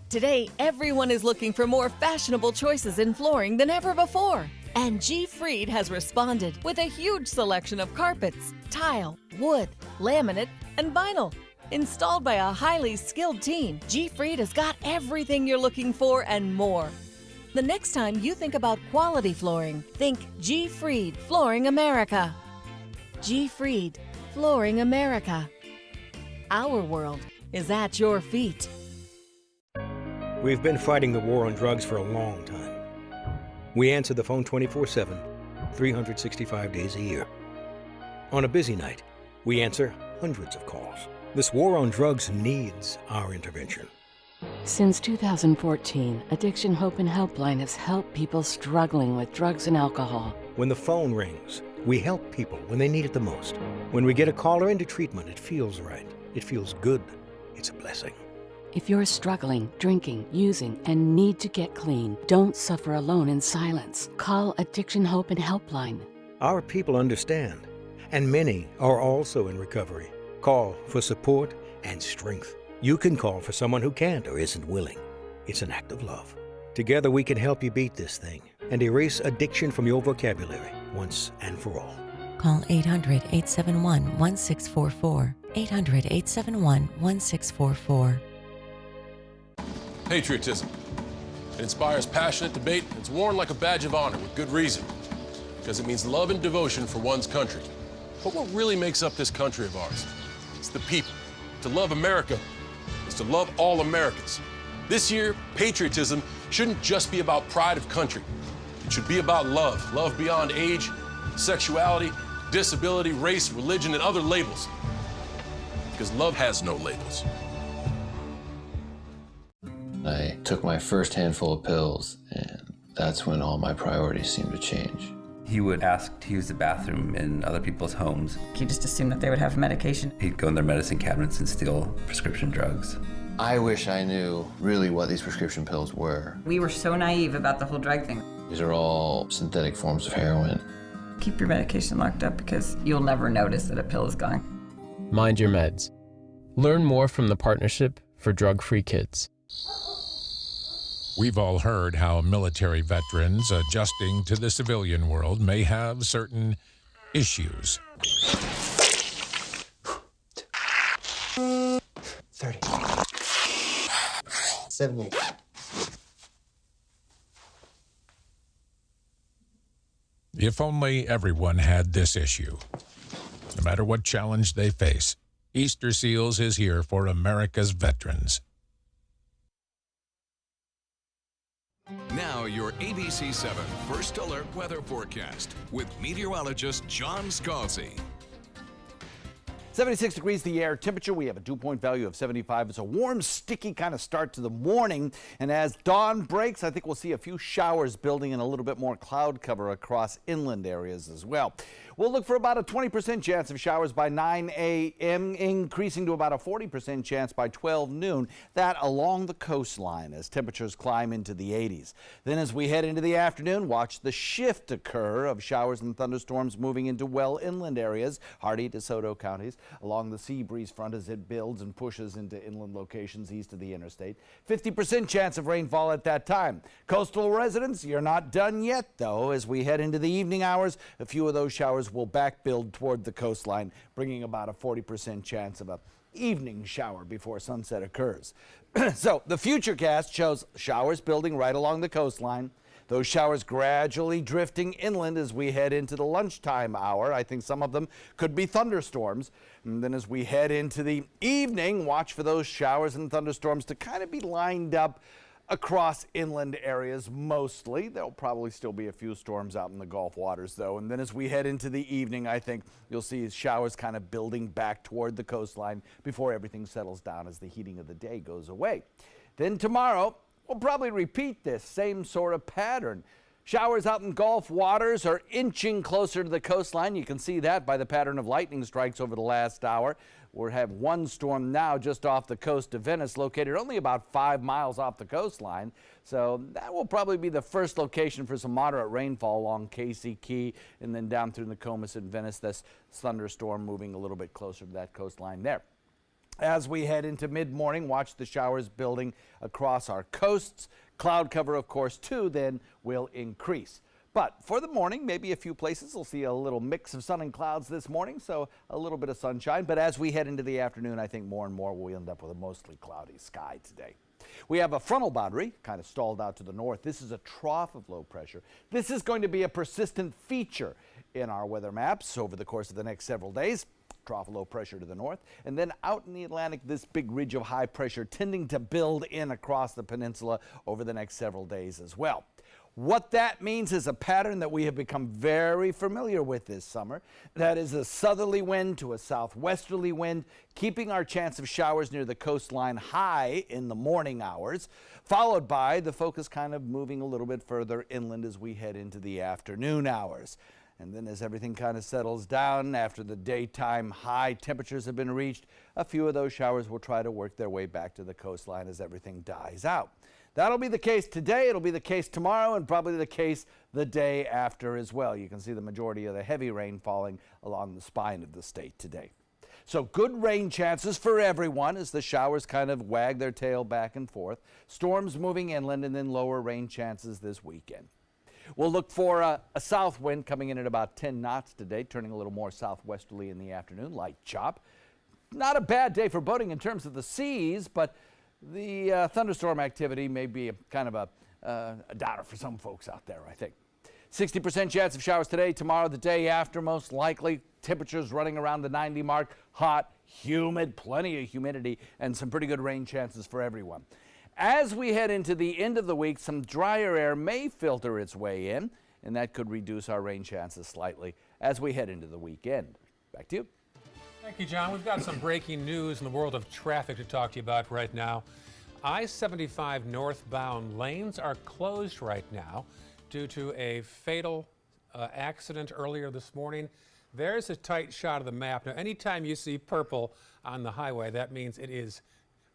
Today, everyone is looking for more fashionable choices in flooring than ever before. And G. Fried has responded with a huge selection of carpets, tile, wood, laminate, and vinyl. Installed by a highly skilled team, G. Fried has got everything you're looking for and more. The next time you think about quality flooring, think G. Fried Flooring America. G. Fried Flooring America. Our world is at your feet. We've been fighting the war on drugs for a long time. We answer the phone 24/7, 365 days a year. On a busy night, we answer hundreds of calls. This war on drugs needs our intervention. Since 2014, Addiction Hope and Helpline has helped people struggling with drugs and alcohol. When the phone rings, we help people when they need it the most. When we get a caller into treatment, it feels right. It feels good. It's a blessing. If you're struggling, drinking, using, and need to get clean, don't suffer alone in silence. Call Addiction Hope and Helpline. Our people understand, and many are also in recovery. Call for support and strength. You can call for someone who can't or isn't willing. It's an act of love. Together we can help you beat this thing and erase addiction from your vocabulary once and for all. Call 800-871-1644. 800-871-1644. Patriotism. It inspires passionate debate. It's worn like a badge of honor with good reason, because it means love and devotion for one's country. But what really makes up this country of ours? It's the people. To love America is to love all Americans. This year, patriotism shouldn't just be about pride of country. It should be about love. Love beyond age, sexuality, disability, race, religion, and other labels. Because love has no labels. I took my first handful of pills, and that's when all my priorities seemed to change. He would ask to use the bathroom in other people's homes. He just assumed that they would have medication. He'd go in their medicine cabinets and steal prescription drugs. I wish I knew really what these prescription pills were. We were so naive about the whole drug thing. These are all synthetic forms of heroin. Keep your medication locked up because you'll never notice that a pill is gone. Mind your meds. Learn more from the Partnership for Drug-Free Kids. We've all heard how military veterans adjusting to the civilian world may have certain issues. 30. 78. If only everyone had this issue. No matter what challenge they face, Easter Seals is here for America's veterans. Now your ABC 7 First Alert weather forecast with meteorologist John Scalzi. 76 degrees the air temperature. We have a dew point value of 75. It's a warm, sticky kind of start to the morning. And as dawn breaks, I think we'll see a few showers building and a little bit more cloud cover across inland areas as well. We'll look for about a 20% chance of showers by 9 a.m., increasing to about a 40% chance by 12 noon. That along the coastline as temperatures climb into the 80s. Then as we head into the afternoon, watch the shift occur of showers and thunderstorms moving into well inland areas, Hardee, DeSoto counties, along the sea breeze front as it builds and pushes into inland locations east of the interstate. 50% chance of rainfall at that time. Coastal residents, you're not done yet, though. As we head into the evening hours, a few of those showers will back build toward the coastline, bringing about a 40% chance of a evening shower before sunset occurs. So the futurecast shows showers building right along the coastline. Those showers gradually drifting inland as we head into the lunchtime hour. I think some of them could be thunderstorms. And then as we head into the evening, watch for those showers and thunderstorms to kind of be lined up across inland areas mostly. There'll probably still be a few storms out in the Gulf waters, though. And then as we head into the evening, I think you'll see showers kind of building back toward the coastline before everything settles down as the heating of the day goes away. Then tomorrow, we'll probably repeat this same sort of pattern. Showers out in Gulf waters are inching closer to the coastline. You can see that by the pattern of lightning strikes over the last hour. We have one storm now just off the coast of Venice, located only about 5 miles off the coastline. So that will probably be the first location for some moderate rainfall along Casey Key and then down through Nokomis and Venice. This thunderstorm moving a little bit closer to that coastline there. As we head into mid-morning, watch the showers building across our coasts. Cloud cover, of course, too, then will increase. But for the morning, maybe a few places will see a little mix of sun and clouds this morning, so a little bit of sunshine. But as we head into the afternoon, I think more and more we'll end up with a mostly cloudy sky today. We have a frontal boundary kind of stalled out to the north. This is a trough of low pressure. This is going to be a persistent feature in our weather maps over the course of the next several days. Trough of low pressure to the north, and then out in the Atlantic, this big ridge of high pressure tending to build in across the peninsula over the next several days as well. What that means is a pattern that we have become very familiar with this summer. That is a southerly wind to a southwesterly wind, keeping our chance of showers near the coastline high in the morning hours, followed by the focus kind of moving a little bit further inland as we head into the afternoon hours. And then as everything kind of settles down after the daytime high temperatures have been reached, a few of those showers will try to work their way back to the coastline as everything dies out. That'll be the case today, it'll be the case tomorrow, and probably the case the day after as well. You can see the majority of the heavy rain falling along the spine of the state today. So good rain chances for everyone as the showers kind of wag their tail back and forth. Storms moving inland and then lower rain chances this weekend. We'll look for a south wind coming in at about 10 knots today, turning a little more southwesterly in the afternoon, light chop. Not a bad day for boating in terms of the seas, but the thunderstorm activity may be kind of a downer for some folks out there, I think. 60% chance of showers today, tomorrow, the day after, most likely. Temperatures running around the 90 mark, hot, humid, plenty of humidity, and some pretty good rain chances for everyone. As we head into the end of the week, some drier air may filter its way in, and that could reduce our rain chances slightly as we head into the weekend. Back to you. Thank you, John. We've got some breaking news in the world of traffic to talk to you about right now. I-75 northbound lanes are closed right now due to a fatal accident earlier this morning. There's a tight shot of the map. Now, anytime you see purple on the highway, that means it is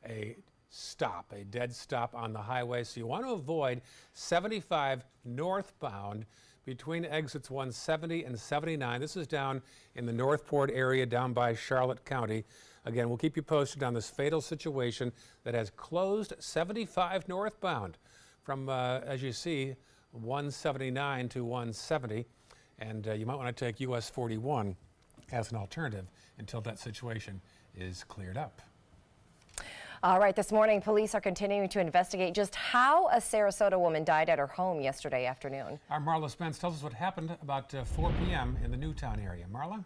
a stop, a dead stop on the highway. So you want to avoid 75 northbound between exits 170 and 79. This is down in the Northport area down by Charlotte County. Again, we'll keep you posted on this fatal situation that has closed 75 northbound from, as you see, 179 to 170. And you might want to take US 41 as an alternative until that situation is cleared up. All right, this morning, police are continuing to investigate just how a Sarasota woman died at her home yesterday afternoon. Our Marla Spence tells us what happened about 4 p.m. in the Newtown area. Marla?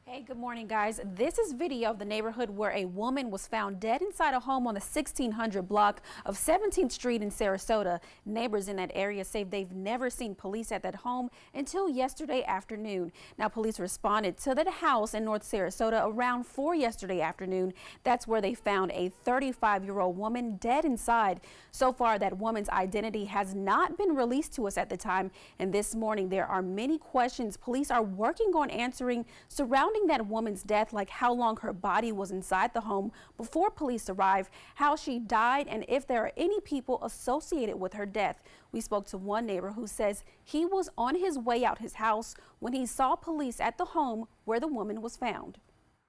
Hey, good morning, guys. This is video of the neighborhood where a woman was found dead inside a home on the 1600 block of 17th Street in Sarasota. Neighbors in that area say they've never seen police at that home until yesterday afternoon. Now, police responded to that house in North Sarasota around 4 yesterday afternoon. That's where they found a 35-year-old woman dead inside. So far, that woman's identity has not been released to us at the time. And this morning, there are many questions police are working on answering surrounding that woman's death, like how long her body was inside the home before police arrived, how she died, and if there are any people associated with her death. We spoke to one neighbor who says he was on his way out his house when he saw police at the home where the woman was found.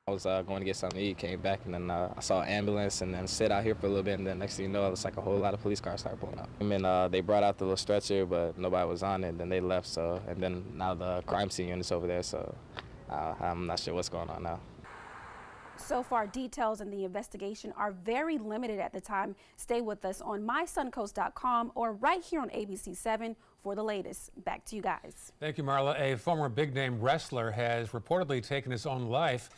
I was going to get something to eat, came back, and then I saw an ambulance and then sit out here for a little bit, and then next thing you know, it's like a whole lot of police cars started pulling up. And then they brought out the little stretcher, but nobody was on it, and then they left, so, and then now the crime scene unit's over there, so I'm not sure what's going on now. So far, details in the investigation are very limited at the time. Stay with us on mysuncoast.com or right here on ABC7 for the latest. Back to you guys. Thank you, Marla. A former big-name wrestler has reportedly taken his own life.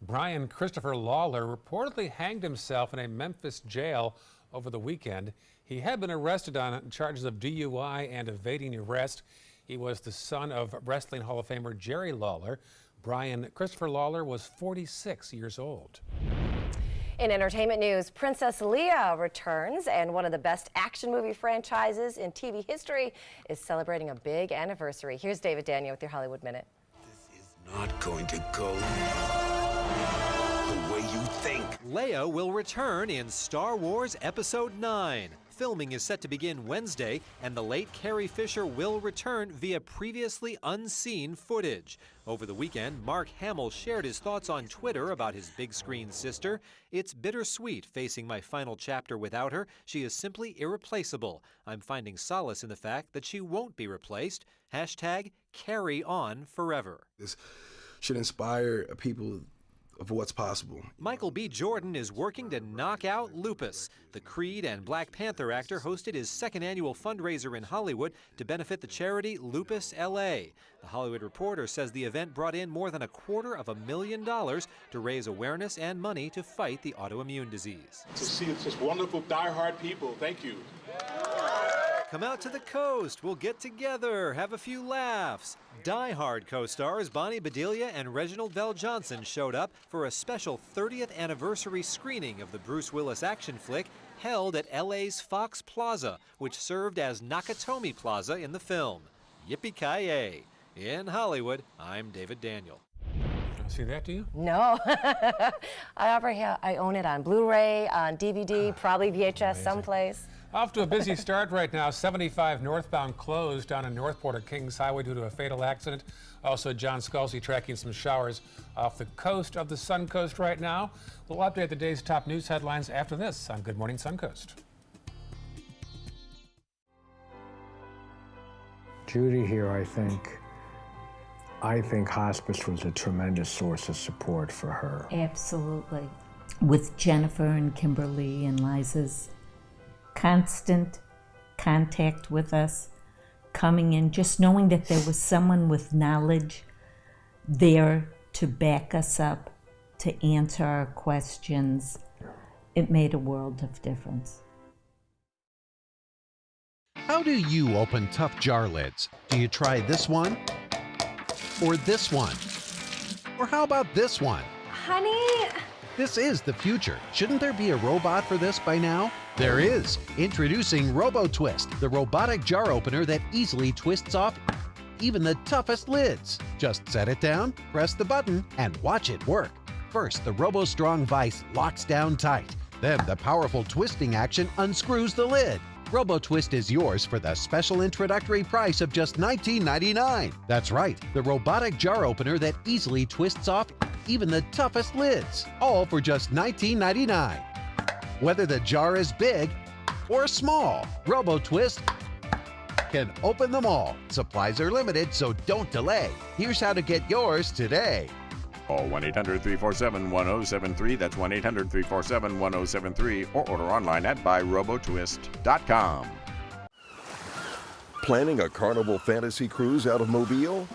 Brian Christopher Lawler reportedly hanged himself in a Memphis jail over the weekend. He had been arrested on charges of DUI and evading arrest. He was the son of Wrestling Hall of Famer Jerry Lawler. Brian Christopher Lawler was 46 years old. In entertainment news, Princess Leia returns, and one of the best action movie franchises in TV history is celebrating a big anniversary. Here's David Daniel with your Hollywood Minute. This is not going to go the way you think. Leia will return in Star Wars Episode 9. Filming is set to begin Wednesday, and the late Carrie Fisher will return via previously unseen footage. Over the weekend, Mark Hamill shared his thoughts on Twitter about his big-screen sister. "It's bittersweet facing my final chapter without her. She is simply irreplaceable. I'm finding solace in the fact that she won't be replaced. Hashtag carry on forever." This should inspire people of what's possible. Michael B. Jordan is working to knock out lupus. The Creed and Black Panther actor hosted his second annual fundraiser in Hollywood to benefit the charity Lupus LA. The Hollywood Reporter says the event brought in more than $250,000 to raise awareness and money to fight the autoimmune disease. To see such wonderful, die-hard people, thank you. Come out to the coast. We'll get together, have a few laughs. Die Hard co-stars Bonnie Bedelia and Reginald VelJohnson showed up for a special 30th anniversary screening of the Bruce Willis action flick held at LA's Fox Plaza, which served as Nakatomi Plaza in the film. Yippee-ki-yay. In Hollywood, I'm David Daniel. See that, do you? No. I own it on Blu-ray, on DVD, probably VHS someplace. Off to a busy start right now. 75 northbound closed down in Northport at Kings Highway due to a fatal accident. Also, John Scalzi tracking some showers off the coast of the Suncoast right now. We'll update the day's top news headlines after this on Good Morning Suncoast. Judy here, I think hospice was a tremendous source of support for her. Absolutely. With Jennifer and Kimberly and Liza's constant contact with us, coming in, just knowing that there was someone with knowledge there to back us up, to answer our questions, it made a world of difference. How do you open tough jar lids? Do you try this one? Or this one? Or how about this one? Honey? This is the future. Shouldn't there be a robot for this by now? There is. Introducing RoboTwist, the robotic jar opener that easily twists off even the toughest lids. Just set it down, press the button, and watch it work. First, the RoboStrong vise locks down tight. Then the powerful twisting action unscrews the lid. RoboTwist is yours for the special introductory price of just $19.99. That's right, the robotic jar opener that easily twists off even the toughest lids, all for just $19.99. Whether the jar is big or small, RoboTwist can open them all. Supplies are limited, so don't delay. Here's how to get yours today. Call 1-800-347-1073. That's 1-800-347-1073. Or order online at buyrobotwist.com. Planning a Carnival Fantasy Cruise out of Mobile?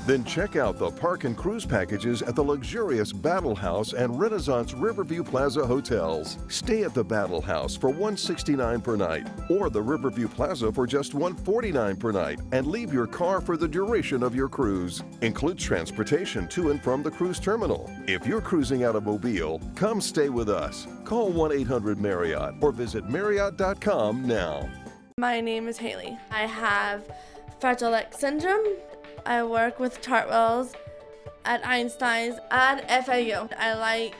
Then check out the park and cruise packages at the luxurious Battle House and Renaissance Riverview Plaza hotels. Stay at the Battle House for $169 per night, or the Riverview Plaza for just $149 per night, and leave your car for the duration of your cruise. Includes transportation to and from the cruise terminal. If you're cruising out of Mobile, come stay with us. Call 1-800-MARRIOTT or visit Marriott.com now. My name is Haley. I have Fragile X syndrome. I work with Chartwells at Einstein's and FAU. I like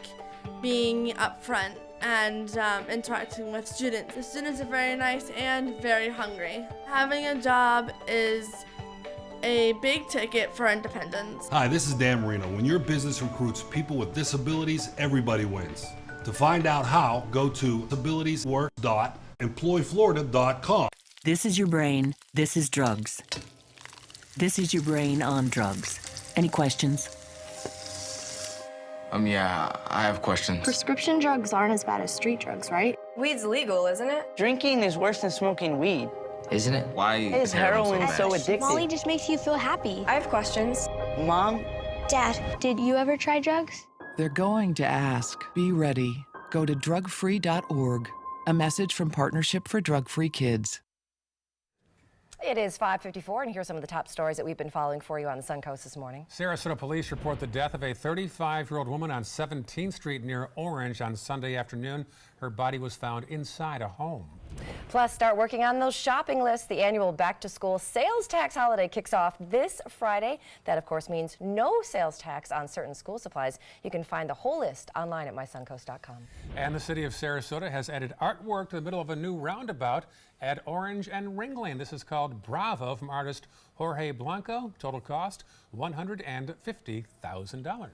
being up front and interacting with students. The students are very nice and very hungry. Having a job is a big ticket for independence. Hi, this is Dan Marino. When your business recruits people with disabilities, everybody wins. To find out how, go to disabilitieswork.employflorida.com. This is your brain. This is drugs. This is your brain on drugs. Any questions? Yeah, I have questions. Prescription drugs aren't as bad as street drugs, right? Weed's legal, isn't it? Drinking is worse than smoking weed. Isn't it? Why is heroin so addictive? Molly just makes you feel happy. I have questions. Mom? Dad, did you ever try drugs? They're going to ask. Be ready. Go to drugfree.org. A message from Partnership for Drug-Free Kids. It is 5:54, and here's some of the top stories that we've been following for you on the Suncoast this morning. Sarasota police report the death of a 35-year-old woman on 17th Street near Orange on Sunday afternoon. Her body was found inside a home. Plus, start working on those shopping lists. The annual back-to-school sales tax holiday kicks off this Friday. That, of course, means no sales tax on certain school supplies. You can find the whole list online at mysuncoast.com. And the city of Sarasota has added artwork to the middle of a new roundabout at Orange and Ringling. This is called Bravo from artist Jorge Blanco. Total cost $150,000.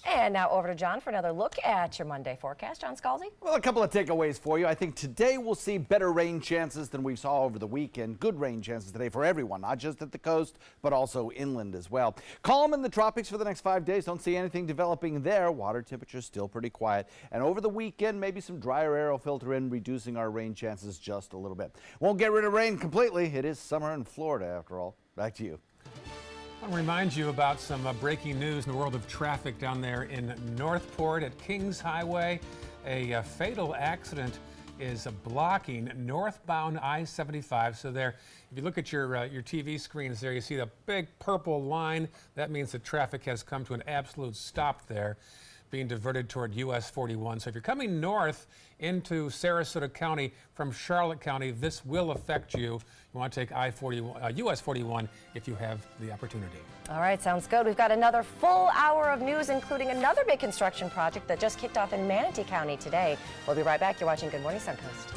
And now over to John for another look at your Monday forecast. John Scalzi? Well, a couple of takeaways for you. I think today we'll see better rain chances than we saw over the weekend. Good rain chances today for everyone, not just at the coast, but also inland as well. Calm in the tropics for the next 5 days. Don't see anything developing there. Water temperatures still pretty quiet. And over the weekend, maybe some drier air will filter in, reducing our rain chances just a little bit. Won't get rid of rain completely. It is summer in Florida, after all. Back to you. I want to remind you about some breaking news in the world of traffic down there in Northport at Kings Highway. A fatal accident is blocking northbound I-75. So there, if you look at your TV screens there, you see the big purple line. That means the traffic has come to an absolute stop there, being diverted toward US 41. So if you're coming north into Sarasota County from Charlotte County, this will affect you. You want to take I-41, US 41 if you have the opportunity. All right, sounds good. We've got another full hour of news, including another big construction project that just kicked off in Manatee County today. We'll be right back. You're watching Good Morning Suncoast.